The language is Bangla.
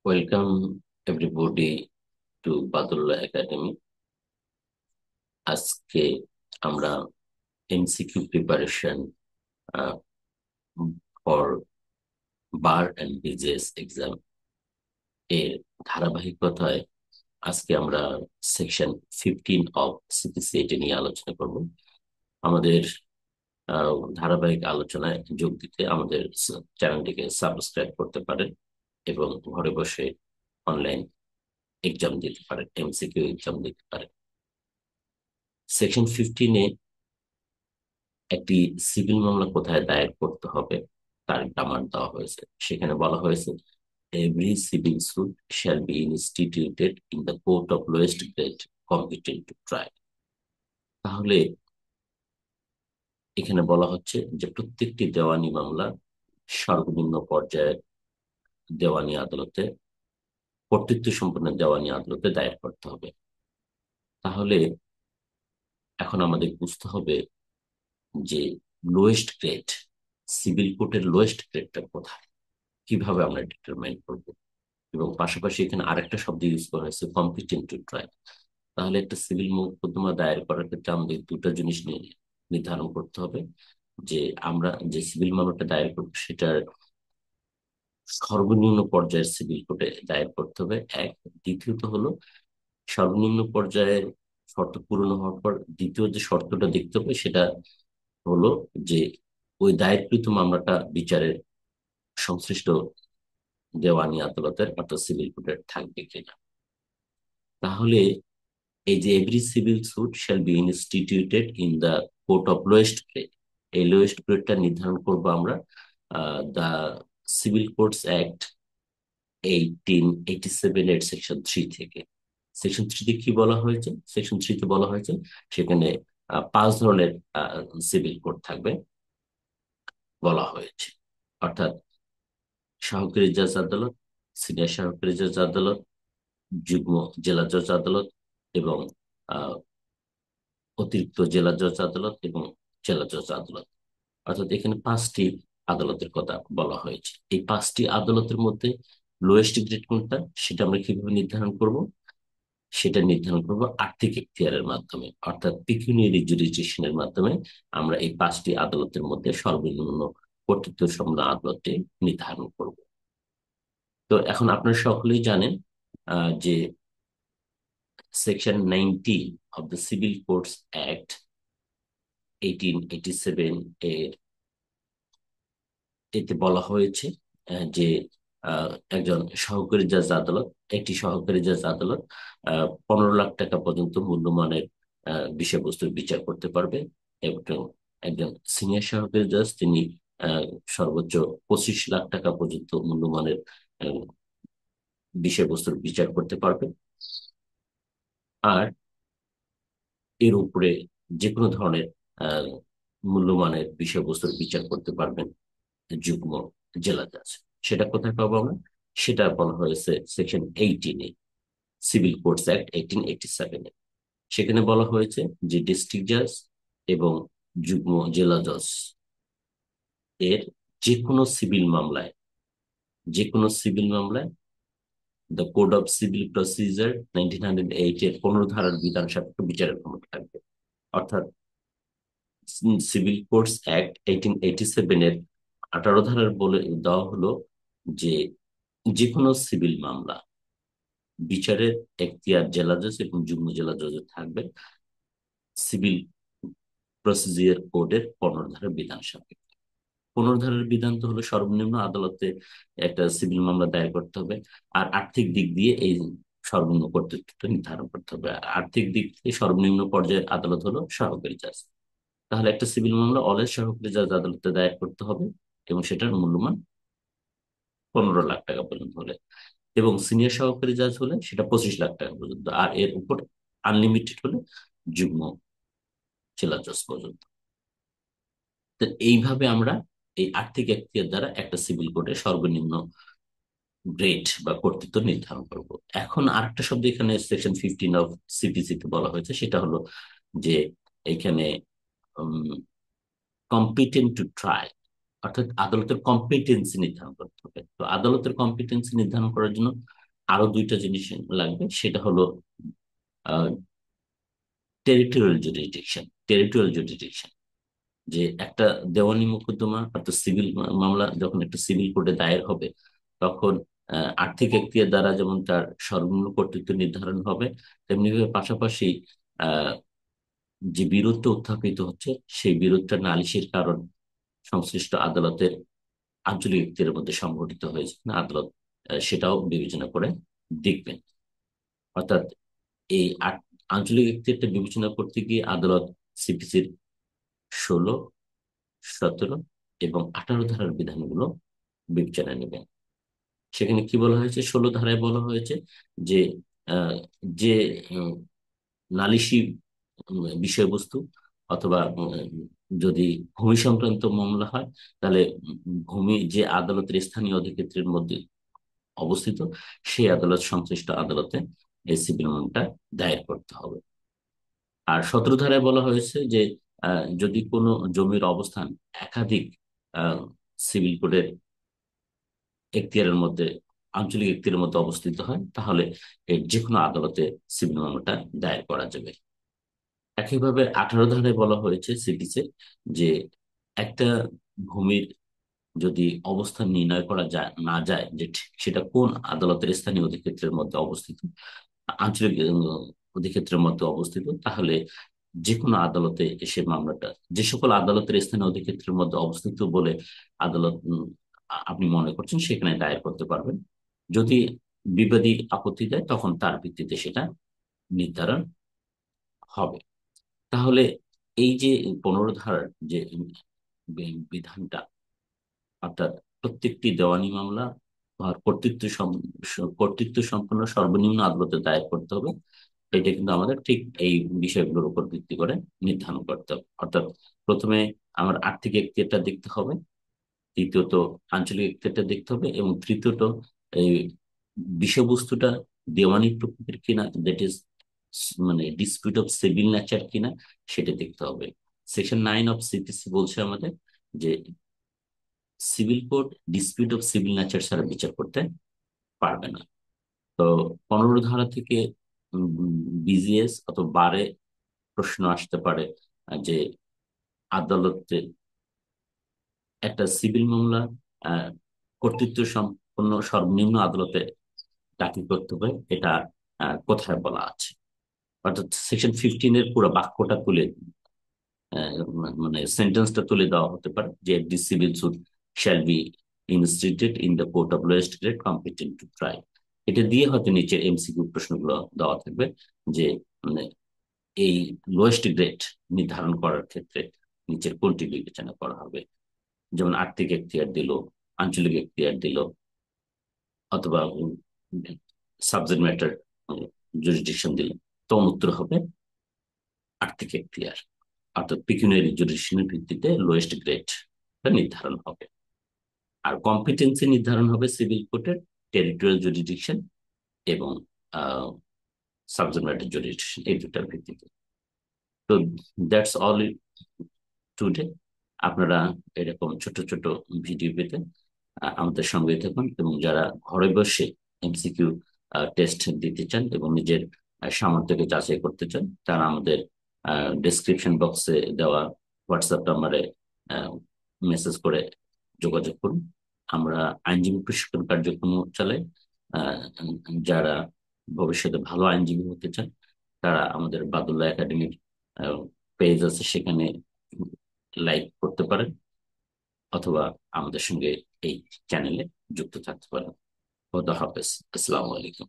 Welcome everybody to Badullah Academy. আজকে আমরা MCQ preparation for bar and BJS exam এর ধারাবাহিকতায় আজকে আমরা সেকশন 15 অফ সিপিসি এটা নিয়ে আলোচনা করব। আমাদের ধারাবাহিক আলোচনায় যোগ দিতে আমাদের চ্যানেলটিকে সাবস্ক্রাইব করতে পারেন এবং ঘরে বসে অনলাইন এক্সাম দিতে পারেন, এমসিকিউ এক্সাম দিতে পারেন। সেকশন 15-এ একটি সিভিল মামলা কোথায় দায়ের করতে হবে তার গ্রামার দেওয়া হয়েছে। সেখানে বলা হয়েছে, every civil suit shall be instituted in the court of lowest grade competent to try. তাহলে এখানে বলা হচ্ছে যে প্রত্যেকটি দেওয়ানি মামলা সর্বনিম্ন পর্যায়ের দেওয়ানি আদালতে, কর্তৃত্ব সম্পন্ন দেওয়ানি আদালতে দায়ের করতে হবে। তাহলে এখন আমাদের বুঝতে হবে যে লোয়েস্ট গ্রেড, সিভিল কোর্টের লোয়েস্ট গ্রেডটা কোথায়, কিভাবে আমরা ডিটারমাইন করব। এবং পাশাপাশি এখানে আরেকটা শব্দ ইউজ করা হয়েছে, কম্পিটেন্ট টু ট্রাই। তাহলে একটা সিভিল মোকদ্দমা দায়ের করার ক্ষেত্রে আমাদের দুটো জিনিস নিয়ে নির্ধারণ করতে হবে, যে আমরা যে সিভিল মামলাটা দায়ের করবো সেটার সর্বনিম্ন পর্যায়ের সিভিল কোর্টে দায়ের করতে হবে এক। দ্বিতীয়ত হলো সর্বনিম্ন পর্যায়ের শর্ত পূরণ হওয়ার পর দ্বিতীয় যে শর্তটা দেখতে হবে সেটা হলো যে ওই দায়েরকৃত মামলাটা বিচারের সংশ্লিষ্ট দেওয়ানি আদালতের অর্থাৎ সিভিল কোর্টের থাকবে কিনা। তাহলে এই যে every civil suit shall be instituted in the court of lowest grade, এই লোয়েস্ট গ্রেডটা নির্ধারণ করব আমরা দ্য সিভিল কোর্টস অ্যাক্ট 1887 এর সেকশন 3 থেকে। সেকশন 3 কি বলা হয়েছে? সেকশন 3 বলা হয়েছে সেখানে পাঁচ ধরনের সিভিল কোর্ট থাকবে বলা হয়েছে, অর্থাৎ সহকারী জজ আদালত, সিনিয়র সহকারী জজ আদালত, যুগ্ম জেলা জজ আদালত এবং আহ, অতিরিক্ত জেলা জজ আদালত এবং জেলা জজ আদালত। অর্থাৎ এখানে পাঁচটি আদালতের কথা বলা হয়েছে। এই পাঁচটি আদালতের মধ্যে লোয়েস্ট গ্রেড কোনটা সেটা আমরা কিভাবে নির্ধারণ করব? সেটা নির্ধারণ করব আর্থিক এখতিয়ারের মাধ্যমে, অর্থাৎ পিকুনিয়ারি জুরিসডিকশনের মাধ্যমে। আমরা এই পাঁচটি আদালতের মধ্যে সর্বনিম্ন কর্তৃত্ব সম্পন্ন আদালতটি নির্ধারণ করব। তো এখন আপনারা সকলেই জানেন যে section 90 of the civil courts act 1887 এর এতে বলা হয়েছে যে একজন সহকারী জজ আদালত, একটি সহকারী জজ আদালত 15 লাখ টাকা পর্যন্ত মূল্যমানের বিষয়বস্তুর বিচার করতে পারবে এবং একজন সিনিয়র সহকারী জজ তিনি আহ, সর্বোচ্চ 25 লাখ টাকা পর্যন্ত মূল্যমানের আহ, বিষয়বস্তুর বিচার করতে পারবে। আর এর উপরে যে কোনো ধরনের আহ, মূল্যমানের বিষয়বস্তুর বিচার করতে পারবেন যুগ্ম জেলা জজ। সেটা কোথায় পাবো আমরা? সেটা বলা হয়েছে সেকশন 18-এ, সিভিল কোর্টস অ্যাক্ট 1887-এ। সেখানে বলা হয়েছে যে ডিস্ট্রিক্ট জাজ এবং যুগ্ম জেলা জজ এর যে কোনো সিভিল মামলায়, যে কোনো সিভিল মামলায় the code of civil procedure 1908 এর 15 ধারার বিধান সাপেক্ষে বিচারের ক্ষমতা থাকবে। অর্থাৎ সিভিল কোর্টস অ্যাক্ট 1887 এর 18 ধারার বলে দেওয়া হলো যে যে কোনো সিভিল মামলা বিচারের এখতিয়ার জেলা জজ এবং যুগ্ম জেলা জজের থাকবে সিভিল প্রসিজিয়ার কোডের 15 ধারার বিধান সাপেক্ষে। 15 ধারার বিধান তো হলো সর্বনিম্ন আদালতে একটা সিভিল মামলা দায়ের করতে হবে, আর আর্থিক দিক দিয়ে এই সর্বনিম্ন কর্তৃত্বটা নির্ধারণ করতে হবে। আর আর্থিক দিক থেকে সর্বনিম্ন পর্যায়ের আদালত হলো সহকারী জাজ। তাহলে একটা সিভিল মামলা অলওয়েজ সহকারী জাজ আদালতে দায়ের করতে হবে এবং সেটার মূল্যমান 15 লাখ টাকা পর্যন্ত হলে, এবং সিনিয়র সহকারী জাজ হলে সেটা 25 লাখ টাকা পর্যন্ত, আর এর উপর আনলিমিটেড হলে যুগ্ম জেলা জজ পর্যন্ত। তো এইভাবে আমরা এই আর্থিক এখতিয়ার দ্বারা একটা সিভিল কোর্টের সর্বনিম্ন গ্রেড বা কর্তৃত্ব নির্ধারণ করব। এখন আরেকটা শব্দ এখানে সেকশন 15 অফ সিপিসি তে বলা হয়েছে, সেটা হলো যে এখানে কম্পিটেন্ট টু ট্রাই। অর্থাৎ আদালতের কম্পিটেন্সি নির্ধারণ করতে হবে। তো আদালতের কম্পিটেন্সি নির্ধারণ করার জন্য আরো দুইটা জিনিস লাগবে, সেটা হলো টেরিটোরিয়াল জুরিডিকশন। টেরিটোরিয়াল জুরিডিকশন যে একটা দেওয়ানি মোকদ্দমা অর্থাৎ সিভিল মামলা যখন একটা সিভিল কোর্টে দায়ের হবে, তখন আর্থিক এখতিয়ার দ্বারা যেমন তার সর্বনিম্ন কর্তৃত্ব নির্ধারণ হবে, তেমনিভাবে পাশাপাশি আহ যে বিরোধটা উত্থাপিত হচ্ছে সেই বিরোধটা নালিশের কারণ সংশ্লিষ্ট আদালতের আঞ্চলিক এখতিয়ারের মধ্যে সংঘটিত হয়েছে না, আদালত সেটাও বিবেচনা করে দেখবেন। অর্থাৎ এই আঞ্চলিক এখতিয়ারটা বিবেচনা করতে গিয়ে আদালত সিপিসির 16, 17 এবং 18 ধারার বিধানগুলো বিবেচনায় নেবেন। সেখানে কি বলা হয়েছে? 16 ধারায় বলা হয়েছে যে আহ, যে উম, নালিশি বিষয়বস্তু অথবা যদি ভূমি সংক্রান্ত মামলা হয়, তাহলে ভূমি যে আদালতের স্থানীয় অধিক্ষেত্রের মধ্যে অবস্থিত, সেই আদালত সংশ্লিষ্ট আদালতে এই সিভিল মামলাটা দায়ের করতে হবে। আর 17 ধারায় বলা হয়েছে যে যদি কোনো জমির অবস্থান একাধিক সিভিল কোডের এখতিয়ারের মধ্যে, আঞ্চলিক এখতিয়ারের মধ্যে অবস্থিত হয়, তাহলে এর যে কোনো আদালতে সিভিল মামলাটা দায়ের করা যাবে। একইভাবে 18 ধারায় বলা হয়েছে সিটিসে যে একটা ভূমির যদি অবস্থান নির্ণয় করা যায় না যায় যে সেটা কোন আদালতের স্থানীয় অধিক্ষেত্রের মধ্যে অবস্থিত, আঞ্চলিক অধিক্ষেত্রের মধ্যে অবস্থিত, তাহলে যে কোনো আদালতে এসে মামলাটা, যে সকল আদালতের স্থানীয় অধিক্ষেত্রের মধ্যে অবস্থিত বলে আদালত আপনি মনে করছেন, সেখানে দায়ের করতে পারবেন। যদি বিবাদী আপত্তি দেয়, তখন তার ভিত্তিতে সেটা নির্ধারণ হবে। তাহলে এই যে 15 ধারার যে বিধানটা, অর্থাৎ প্রত্যেকটি দেওয়ানি মামলা আর কর্তৃত্ব সম্পন্ন সর্বনিম্ন আদালতে দায়ের করতে হবে, এটা কিন্তু আমাদের ঠিক এই বিষয়গুলোর উপর ভিত্তি করে নির্ধারণ করতে হবে। অর্থাৎ প্রথমে আমার আর্থিক এখতিয়ারটা দেখতে হবে, দ্বিতীয়ত আঞ্চলিক এখতিয়ারটা দেখতে হবে, এবং তৃতীয়ত এই বিষয়বস্তুটা দেওয়ানি প্রকৃতির কিনা, দ্যাট ইজ মানে ডিসপিউট অফ সিভিল নেচার কিনা, সেটা দেখতে হবে। সেকশন 9 অফ সিপিসি বলছে আমাদের যে civil court dispute of civil nature ছাড়া বিচার করতে পারবে না। তো 15 ধারা থেকে বিজিএস অথবা বারে প্রশ্ন আসতে পারে যে আদালতে একটা সিভিল মামলা আহ, কর্তৃত্ব সম্পন্ন সর্বনিম্ন আদালতে দাখিল করতে হবে, এটা কোথায় বলা আছে? অর্থাৎ সেকশন 15 এর পুরো বাক্যটা তুলে মানে সেন্টেন্সটা তুলে দেওয়া হতে পারে যে the civil suit shall be instituted in the court of lowest grade competent to try. এটা দিয়ে হয়তো নিচের এমসিকিউ প্রশ্নগুলো দেওয়া থাকবে যে মানে এই লোয়েস্ট গ্রেড নির্ধারণ করার ক্ষেত্রে নিচের কোনটি বিবেচনা করা হবে। যেমন আর্থিক এখতিয়ার দিল, আঞ্চলিক এখতিয়ার দিল, অথবা সাবজেক্ট ম্যাটার জুরিডিকশন দিল। তো উত্তর হবে আর্থিক এখতিয়ার, অর্থাৎ পিকুনিয়ারি জুরিডিকশনের ভিত্তিতে লোয়েস্ট গ্রেড নির্ধারণ হবে। আর কম্পিটেন্সি নির্ধারণ হবে সিভিল কোর্টের টেরিটোরিয়াল জুরিডিকশন এবং সাবজেক্ট ম্যাটার জুরিডিকশন, এই দুটার ভিত্তিতে। তো দ্যাটস অল টুডে। আপনারা এরকম ছোট ছোট ভিডিও পেতে আমাদের সঙ্গে থাকুন, এবং যারা ঘরে বসে এমসিকিউ টেস্ট দিতে চান এবং নিজের সামর্থ্যকে যাচাই করতে চান, তারা আমাদের ডেসক্রিপশন বক্সে দেওয়া হোয়াটসঅ্যাপ নাম্বারে মেসেজ করে যোগাযোগ করুন। আমরা আইনজীবী প্রশিক্ষণ কার্যক্রম চালাই। আহ, যারা ভবিষ্যতে ভালো আইনজীবী হতে চান, তারা আমাদের বাদুল্লাহ একাডেমির পেজ আছে, সেখানে লাইক করতে পারেন, অথবা আমাদের সঙ্গে এই চ্যানেলে যুক্ত থাকতে পারেন। খোদা হাফেজ। আসসালামু আলাইকুম।